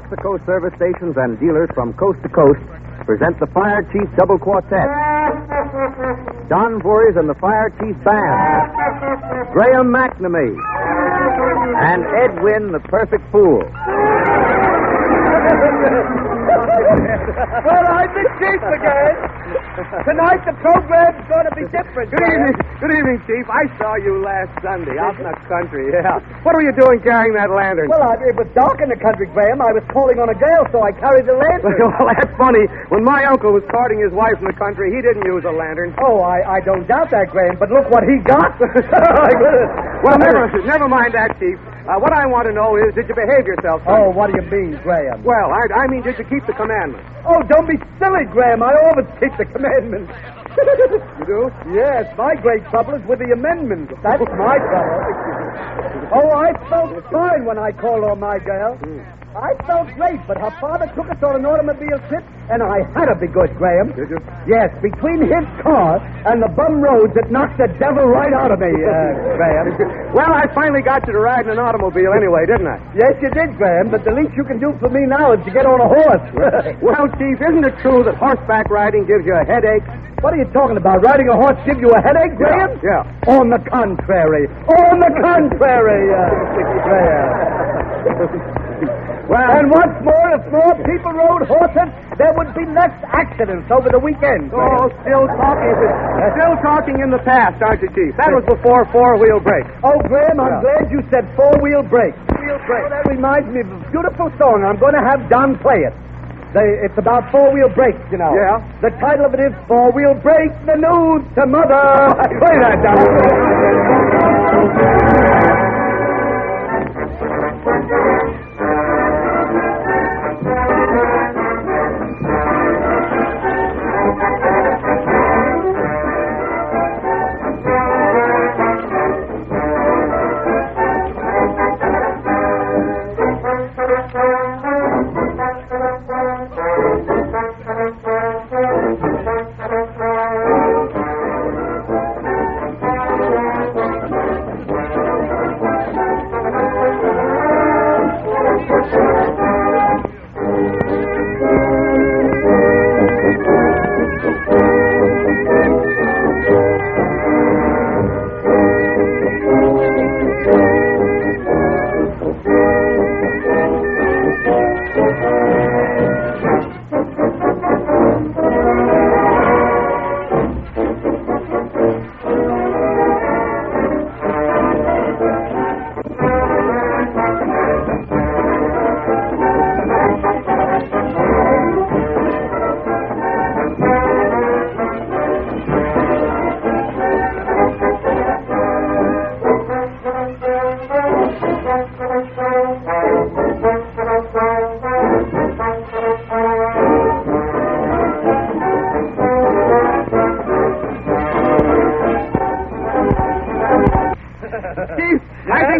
Mexico service stations and dealers from coast to coast present the Fire Chief Double Quartet. Don Voorhees and the Fire Chief Band. Graham McNamee. And Ed Wynn, the Perfect Fool. Well, I'm the chief again. Tonight the program's going to be different. Good evening, Chief. I saw you last Sunday out in the country, yeah. What were you doing carrying that lantern? Well, it was dark in the country, Graham. I was calling on a gale, so I carried the lantern. Well, that's funny. When my uncle was courting his wife in the country, he didn't use a lantern. Oh, I don't doubt that, Graham, but look what he got. Well, never mind that, Chief. What I want to know is, did you behave yourself, son? Oh, what do you mean, Graham? Well, I mean, did you keep the commandments? Oh, don't be silly, Graham. I always keep the commandments. You do? Yes, my great trouble is with the amendments. That's my trouble. Oh, I felt fine when I called on my girl. I felt great, but her father took us on an automobile trip, and I had to be good, Graham. Did you? Yes, between his car and the bum roads, it knocked the devil right out of me, Graham. Well, I finally got you to ride in an automobile anyway, didn't I? Yes, you did, Graham, but the least you can do for me now is to get on a horse. Well, Chief, isn't it true that horseback riding gives you a headache? What are you talking about? Riding a horse give you a headache, Graham? Yeah. On the contrary. On the contrary, Graham. Well, and what's more, if more people rode horses, there would be less accidents over the weekend. Oh, still talking in the past, aren't you, Chief? That was before four-wheel brakes. Oh, Graham, I'm glad you said four-wheel brakes. Oh, that reminds me of a beautiful song. I'm going to have Don play it. It's about four-wheel brakes, you know. Yeah. The title of it is Four-Wheel Brakes, the News to Mother. Play that, Don.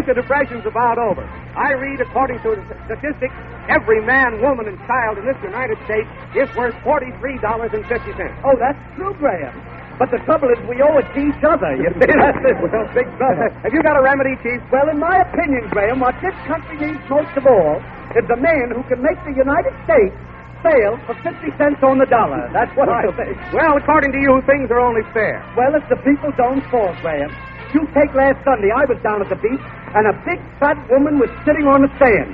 The Depression's about over. I read, according to statistics, every man, woman, and child in this United States is worth $43.50. Oh, that's true, Graham. But the trouble is we owe it to each other. You see, that's it. Well, big brother. Have you got a remedy, Chief? Well, in my opinion, Graham, what this country needs most of all is a man who can make the United States fail for 50 cents on the dollar. That's what I think. Well, according to you, things are only fair. Well, it's the people's own fault, Graham. You take last Sunday, I was down at the beach, and a big fat woman was sitting on the sand.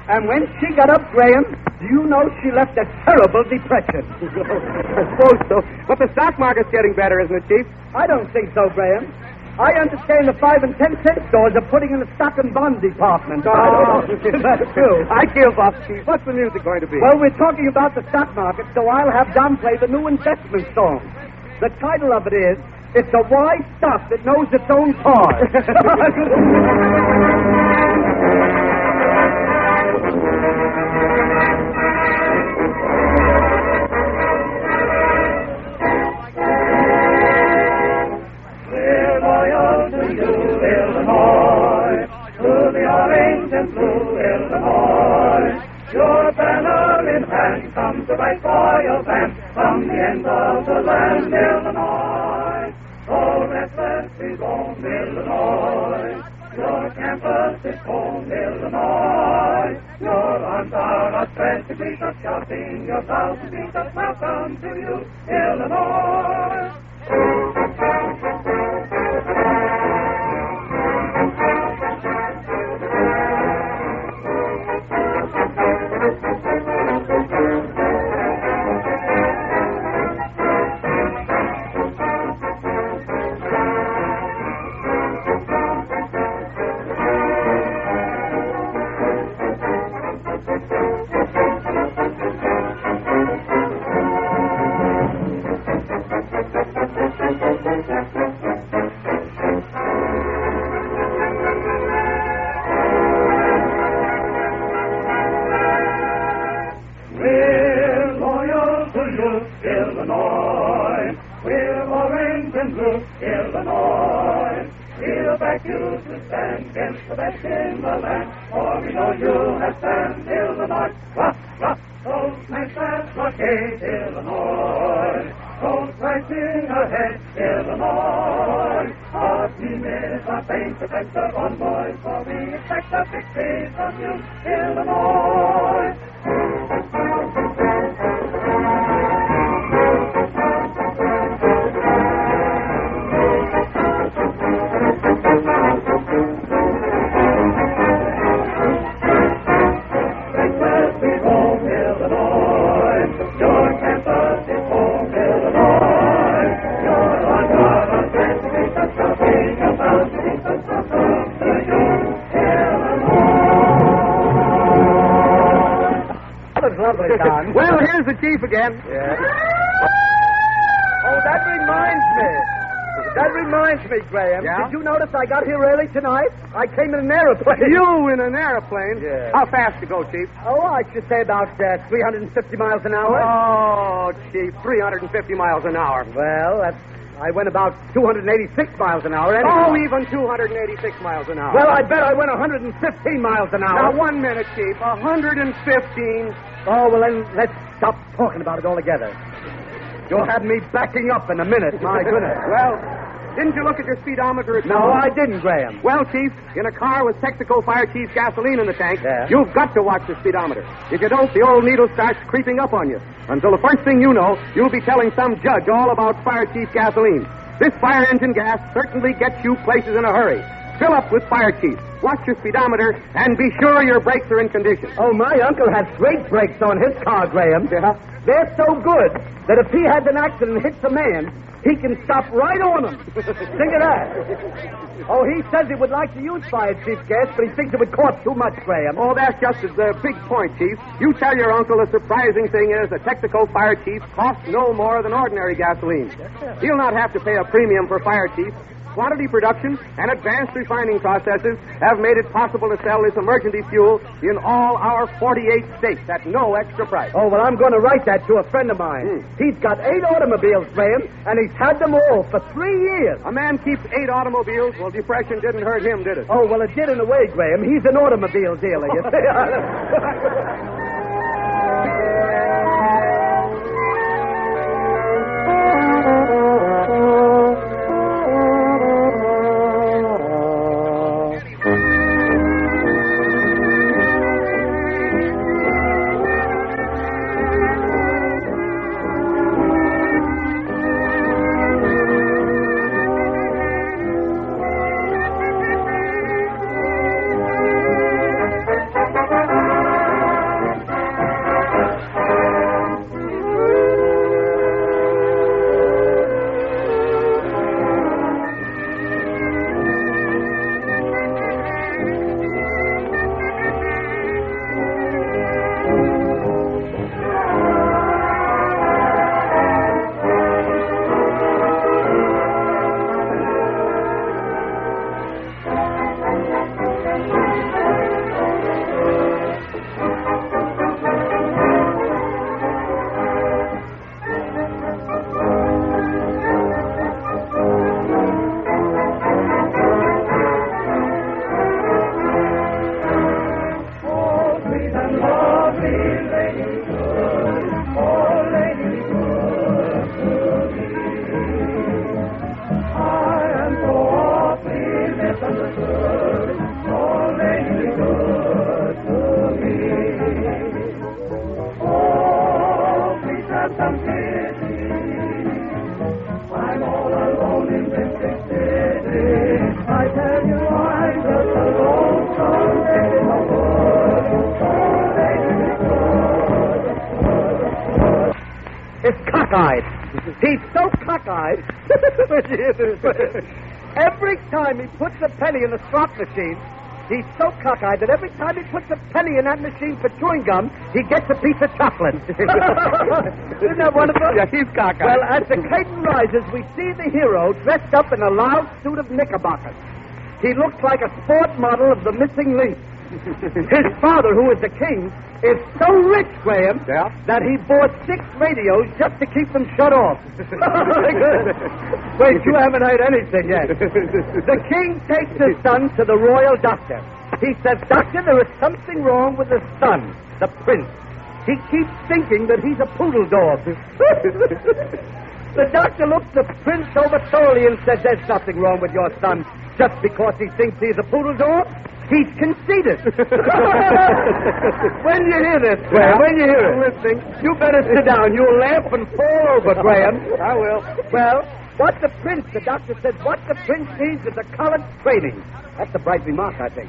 And when she got up, Graham, do you know she left a terrible depression? I suppose so. But the stock market's getting better, isn't it, Chief? I don't think so, Graham. I understand the 5 and 10 cent stores are putting in the stock and bond department. Oh, that's true. I give up, Chief. What's the music going to be? Well, we're talking about the stock market, so I'll have Don play the new investment song. The title of it is, It's a Wise Stock That Knows Its Own Cause. We're loyal to you, Illinois, to the orange and blue Illinois. Your banner in hand comes to fight for your band from the end of the land, Illinois. Oh, restless is own Illinois. Your campus is home, Illinois. Your arms are outstretched to greet us, shouting your proud to greet us. Welcome to you, Illinois. Well, here's the chief again. Yeah. Oh, that reminds me, Graham. Yeah? Did you notice I got here early tonight? I came in an airplane. You in an airplane? Yeah. How fast to go, Chief? Oh, I should say about 350 miles an hour. Oh, Chief, 350 miles an hour. Well, I went about 286 miles an hour. Anyway. Oh, even 286 miles an hour. Well, I bet I went 115 miles an hour. Now, 1 minute, Chief. 115. Oh, well, then let's stop talking about it altogether. You'll have me backing up in a minute, my goodness. Well, didn't you look at your speedometer? No, I didn't, Graham. Well, Chief, in a car with Texaco Fire Chief's gasoline in the tank, Yeah. you've got to watch the speedometer. If you don't, the old needle starts creeping up on you. Until the first thing you know, you'll be telling some judge all about Fire Chief gasoline. This fire engine gas certainly gets you places in a hurry. Fill up with Fire Chief. Watch your speedometer and be sure your brakes are in condition. Oh, my uncle has great brakes on his car, Graham. Yeah? They're so good that if he has an accident and hits a man, he can stop right on him. Think of that. Oh, he says he would like to use Fire Chief gas, but he thinks it would cost too much, Graham. Oh, that's just the big point, Chief. You tell your uncle the surprising thing is that Texaco Fire Chief costs no more than ordinary gasoline. He'll not have to pay a premium for Fire Chief. Quantity production and advanced refining processes have made it possible to sell this emergency fuel in all our 48 states at no extra price. Oh, well, I'm going to write that to a friend of mine. He's got 8 automobiles, Graham, and he's had them all for 3 years. A man keeps 8 automobiles. Well, depression didn't hurt him, did it? Oh, well, it did in a way, Graham. He's an automobile dealer, you see. in Mississippi. I tell you, I'm just a lonesome baby in the woods. Oh, baby, It's cockeyed. He's so cockeyed. Every time he puts a penny in the slot machine, he's so cockeyed that every time he puts a penny in that machine for chewing gum, he gets a piece of chocolate. Isn't that wonderful? Yeah, he's cockeyed. Well, as the curtain rises, we see the hero dressed up in a loud suit of knickerbockers. He looks like a sport model of the missing link. His father, who is the king, is so rich, Graham, that he bought 6 radios just to keep them shut off. Wait, you haven't heard anything yet. The king takes his son to the royal doctor. He says, Doctor, there is something wrong with his son, the prince. He keeps thinking that he's a poodle dog. The doctor looks the prince over thoroughly and says, there's nothing wrong with your son just because he thinks he's a poodle dog. He's conceited. When you hear this, Graham, when you hear it, listening, you better sit down. You'll laugh and fall over, Graham. I will. Well, the doctor says, what the prince needs is a college training. That's a bright remark, I think.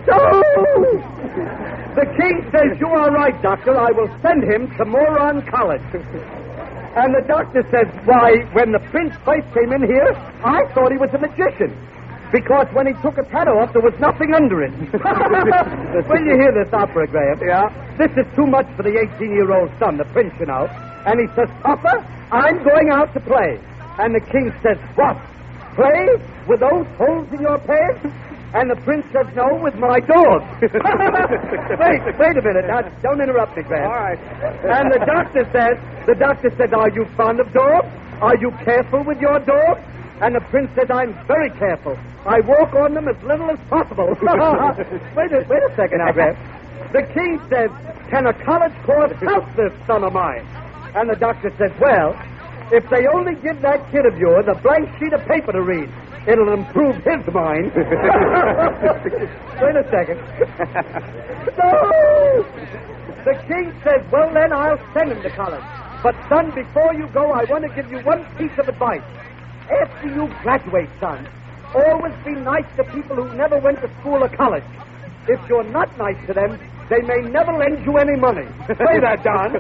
So, the king says, you are right, doctor. I will send him to Moron College. And the doctor says, why, when the prince first came in here, I thought he was a magician. Because when he took his hat off, there was nothing under it. When you hear this opera, Graham, this is too much for the 18-year-old son, the prince, you know. And he says, Papa, I'm going out to play. And the king says, what? Play? With those holes in your pants? And the prince says, no, with my dog. Wait a minute. Now, don't interrupt me, Graham. All right. And the doctor says, are you fond of dogs? Are you careful with your dog? And the prince says, I'm very careful. I walk on them as little as possible. Wait a second now, Graham. The king says, can a college course help this son of mine? And the doctor says, well, if they only give that kid of yours a blank sheet of paper to read, it'll improve his mind. Wait a second. No! The king says, well, then I'll send him to college. But, son, before you go, I want to give you one piece of advice. After you graduate, son, always be nice to people who never went to school or college. If you're not nice to them, they may never lend you any money. Say that, Don.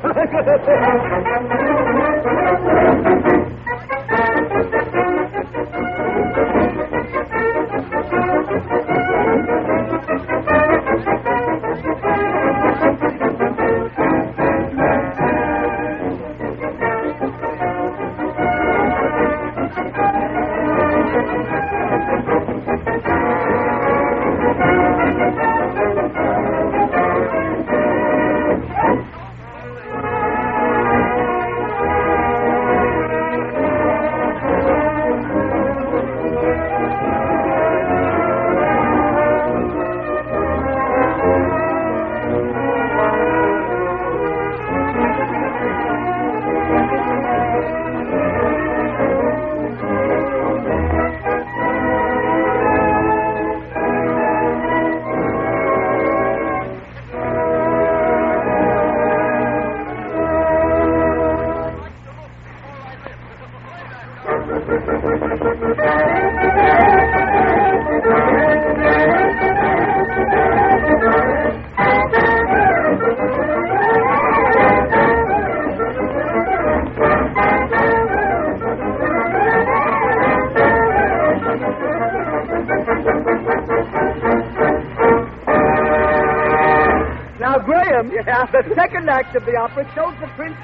The second act of the opera shows the prince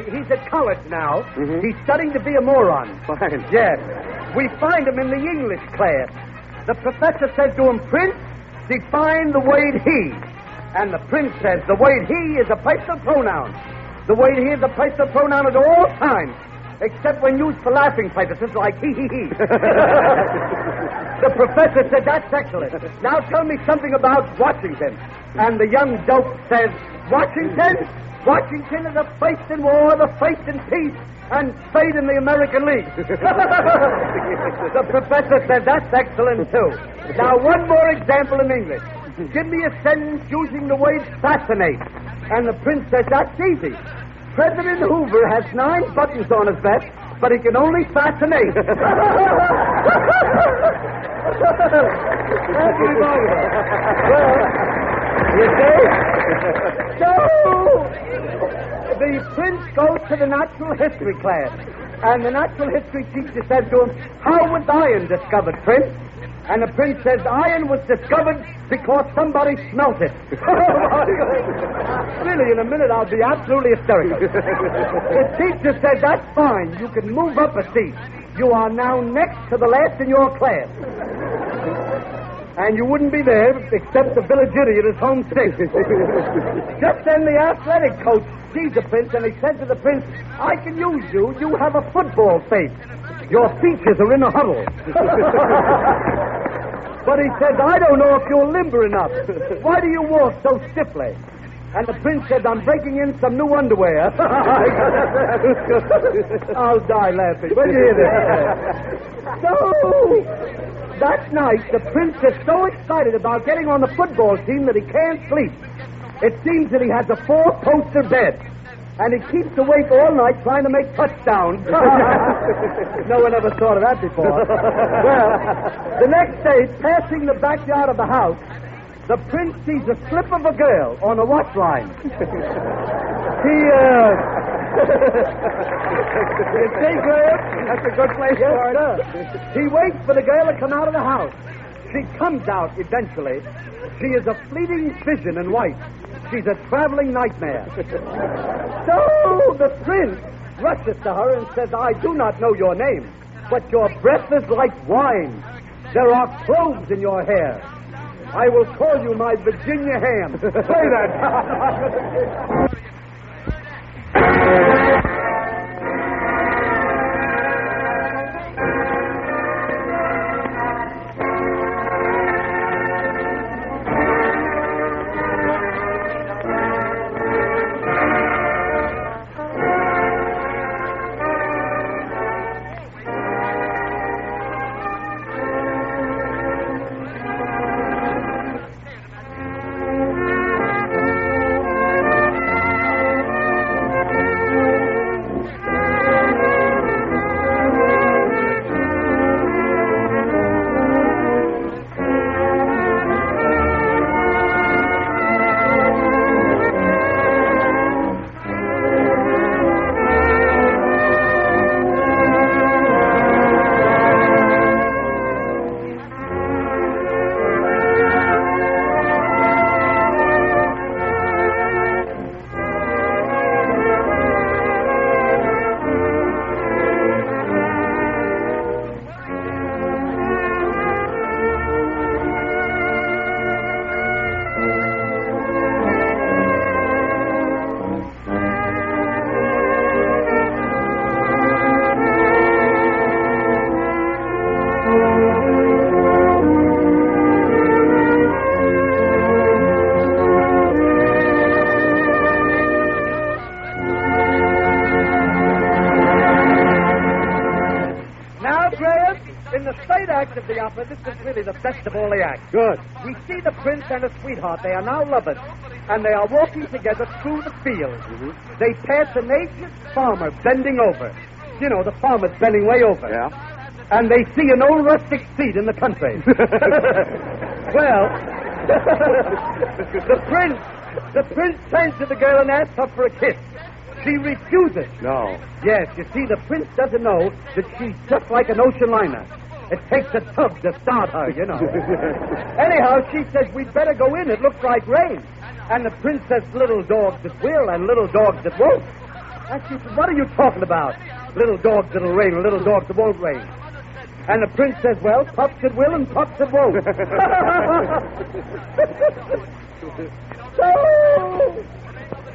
he's at college now. Mm-hmm. He's studying to be a moron. Fine. Yes. We find him in the English class. The professor says to him, Prince, define the word he. And the prince says the word he is a personal pronoun. The word he is a personal pronoun at all times, except when used for laughing purposes like he. The professor said, that's excellent. Now tell me something about Washington. And the young dope says, Washington? Washington is the first in war, the first in peace, and third in the American League. The professor said, that's excellent, too. Now, one more example in English. Give me a sentence using the word fascinate. And the prince says, that's easy. President Hoover has 9 buttons on his vest, but he can only fascinate. Well, you see? So, the prince goes to the natural history class, and the natural history teacher says to him, "How was iron discovered, Prince?" And the prince says, "Iron was discovered because somebody smelt it." Really, in a minute, I'll be absolutely hysterical. The teacher said, "That's fine. You can move up a seat. You are now next to the last in your class." And you wouldn't be there except the village idiot is homesick. Just then the athletic coach sees the prince and he said to the prince, "I can use you. You have a football face. Your features are in a huddle." But he says, "I don't know if you're limber enough. Why do you walk so stiffly?" And the prince said, "I'm breaking in some new underwear." I'll die laughing. When you hear this. So, that night, the prince is so excited about getting on the football team that he can't sleep. It seems that he has a 4-poster bed. And he keeps awake all night trying to make touchdowns. No one ever thought of that before. Well, the next day, passing the backyard of the house, the prince sees a slip of a girl on a watch line. You see, Graham? That's a good place for it. He waits for the girl to come out of the house. She comes out eventually. She is a fleeting vision in white. She's a traveling nightmare. So the prince rushes to her and says, "I do not know your name, but your breath is like wine. There are cloves in your hair. I will call you my Virginia ham." Say that. Of the opera, this is really the best of all the acts. Good. We see the prince and his sweetheart. They are now lovers, and they are walking together through the fields. Mm-hmm. They pass an aged farmer bending over. You know, the farmer's bending way over. Yeah. And they see an old rustic seat in the country. Well, the prince turns to the girl and asks her for a kiss. She refuses. No. Yes, you see, the prince doesn't know that she's just like an ocean liner. It takes a tub to start her, you know. Anyhow, she says, "We'd better go in. It looks like rain." And the prince says, "Little dogs that will and little dogs that won't." And she says, "What are you talking about? Little dogs that'll rain and little dogs that won't rain." And the prince says, "Well, pups that will and pups that won't." So,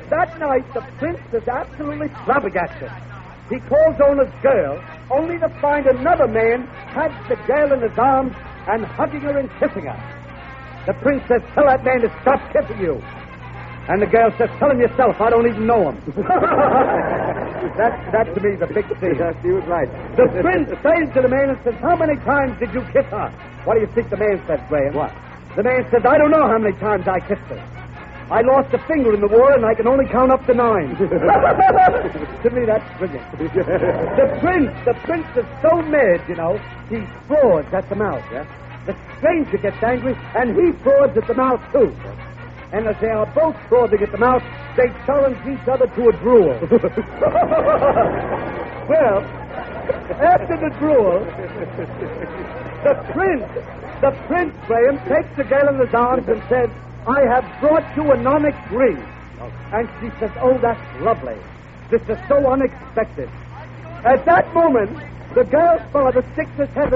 that night, the prince is absolutely flabbergasted. He calls on his girl, only to find another man has the girl in his arms and hugging her and kissing her. The prince says, "Tell that man to stop kissing you." And the girl says, "Tell him yourself. I don't even know him." That to me is a big thing. Yes, he was right. The prince turns to the man and says, "How many times did you kiss her?" What do you think the man said, Graham? What? The man said, "I don't know how many times I kissed her." I lost a finger in the war, and I can only count up to 9. To me, that's brilliant. The prince is so mad, you know, he frauds at the mouth, yeah? The stranger gets angry, and he frauds at the mouth, too. And as they are both frothing at the mouth, they challenge each other to a duel. Well, after the duel, the prince, Graham, takes the girl in his arms and says, I have brought you an onyx ring. And she says, oh, that's lovely. This is so unexpected. At that moment, the girl's father sticks his head.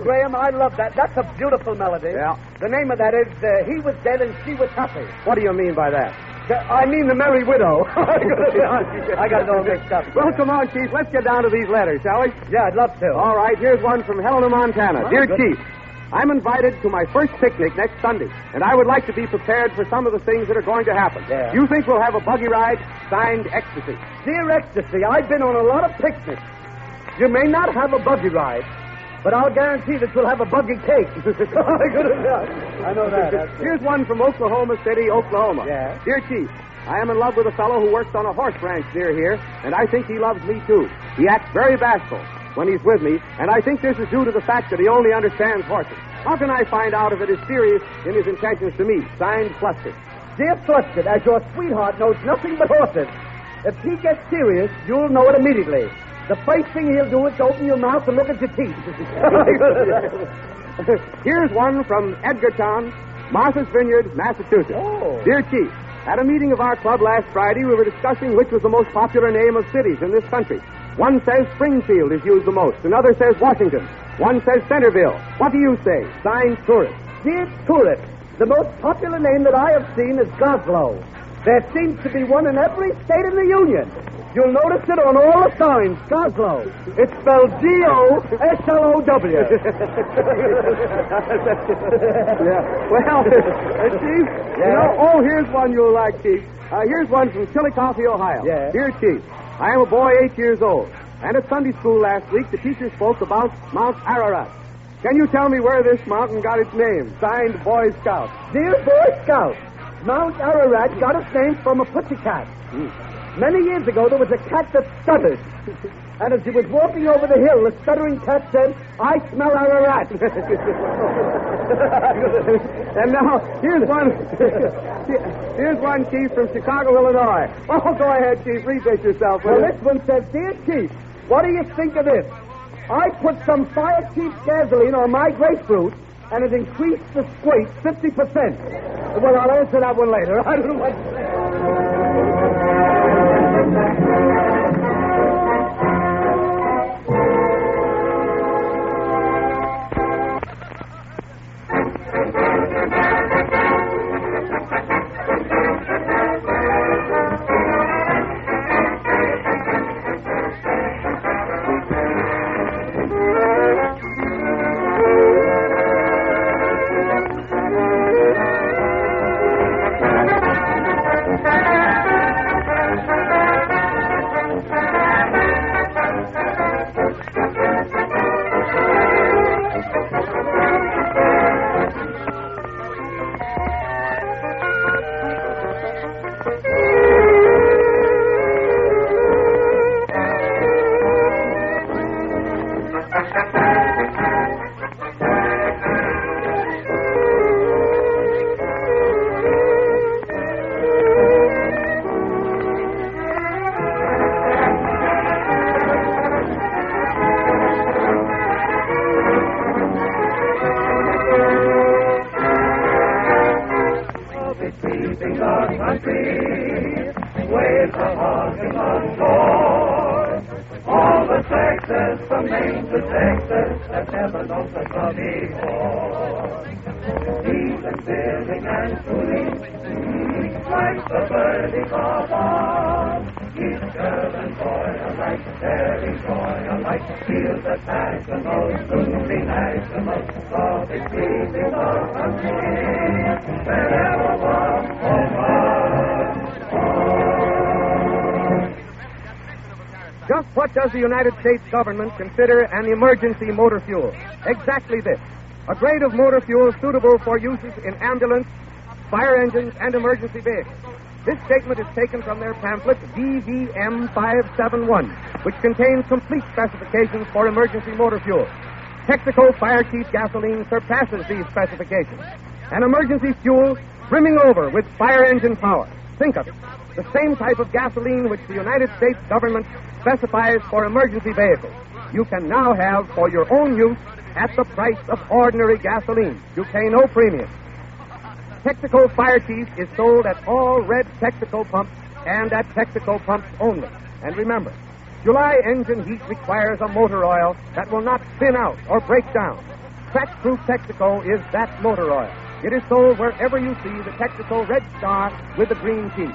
Graham, I love that. That's a beautiful melody. Yeah. The name of that is He Was Dead and She Was Happy. What do you mean by that? I mean the Merry Widow. I got it all mixed up. Well, come on, Chief. Let's get down to these letters, shall we? Yeah, I'd love to. All right, here's one from Helena, Montana. Oh, Dear good. Chief, I'm invited to my first picnic next Sunday, and I would like to be prepared for some of the things that are going to happen. Yeah. You think we'll have a buggy ride? Signed, Ecstasy. Dear Ecstasy, I've been on a lot of picnics. You may not have a buggy ride, but I'll guarantee that you'll have a buggy cake. I know that. Here's one from Oklahoma City, Oklahoma. Yeah. Dear Chief, I am in love with a fellow who works on a horse ranch near here, and I think he loves me, too. He acts very bashful when he's with me, and I think this is due to the fact that he only understands horses. How can I find out if it is serious in his intentions to me? Signed, Flustered. Dear Flustered, as your sweetheart knows nothing but horses, if he gets serious, you'll know it immediately. The first thing he'll do is to open your mouth and look at your teeth. Here's one from Edgartown, Martha's Vineyard, Massachusetts. Oh. Dear Chief, at a meeting of our club last Friday, we were discussing which was the most popular name of cities in this country. One says Springfield is used the most. Another says Washington. One says Centerville. What do you say? Signed, Tourist. Dear Tourist, the most popular name that I have seen is Goslow. There seems to be one in every state in the Union. You'll notice it on all the signs, Goslow. It's spelled G-O-S-L-O-W. Yeah. Well, Chief, you know, here's one you'll like, Chief. Here's one from Chillicothe, Ohio. Yeah. Dear Chief, I am a boy 8 years old, and at Sunday school last week, the teacher spoke about Mount Ararat. Can you tell me where this mountain got its name? Signed, Boy Scout. Dear Boy Scout, Mount Ararat got its name from a pussycat. Many years ago, there was a cat that stuttered. And as he was walking over the hill, the stuttering cat said, I smell Ararat. And now, here's one. Here's one, Chief, from Chicago, Illinois. Oh, go ahead, Chief. Read this yourself. Well, this one says, Dear Chief, what do you think of this? I put some Fire Chief gasoline on my grapefruit, and it increased the squeak 50%. Well, I'll answer that one later. I don't know what to say. keeping our country. Waves are hogging on shore. All the Texas from Maine to Texas have never known such a before. Even sailing and swimming, like the birdies of all. Each girl and boy alike, their joy alike, feels that national, soon be national, love is keeping our country. Wherever one Just what does the United States government consider an emergency motor fuel? Exactly this. A grade of motor fuel suitable for uses in ambulance, fire engines, and emergency vehicles. This statement is taken from their pamphlet, VVM 571, which contains complete specifications for emergency motor fuel. Texaco Fire Chief gasoline surpasses these specifications. An emergency fuel brimming over with fire engine power. Think of it. The same type of gasoline which the United States government specifies for emergency vehicles. You can now have for your own use at the price of ordinary gasoline. You pay no premium. Texaco Fire Chief is sold at all red Texaco pumps and at Texaco pumps only. And remember, July engine heat requires a motor oil that will not spin out or break down. Crack-proof Texaco is that motor oil. It is sold wherever you see the Texaco red star with the green key.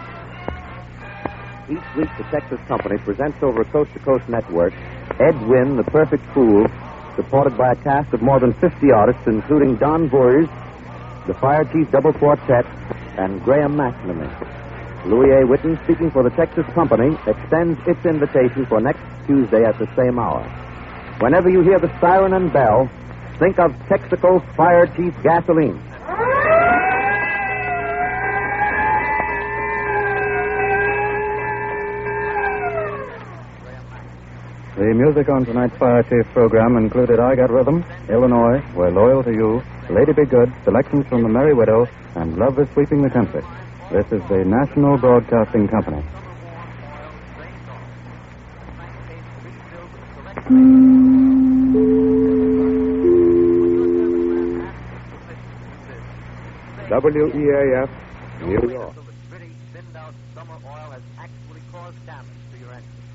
Each week, the Texas Company presents over a coast-to-coast network Ed Wynn, the Perfect Fool, supported by a cast of more than 50 artists, including Don Voorhees, the Fire Chief Double Quartet, and Graham McNamee. Louis A. Whitten, speaking for the Texas Company, extends its invitation for next Tuesday at the same hour. Whenever you hear the siren and bell, think of Texaco Fire Chief gasoline. The music on tonight's Fire Chief program included I Got Rhythm, Illinois, We're Loyal to You, Lady Be Good, selections from The Merry Widow, and Love is Sweeping the Country. This is the National Broadcasting Company. WEAF, New York. Thinned out summer oil has actually caused damage to your engine.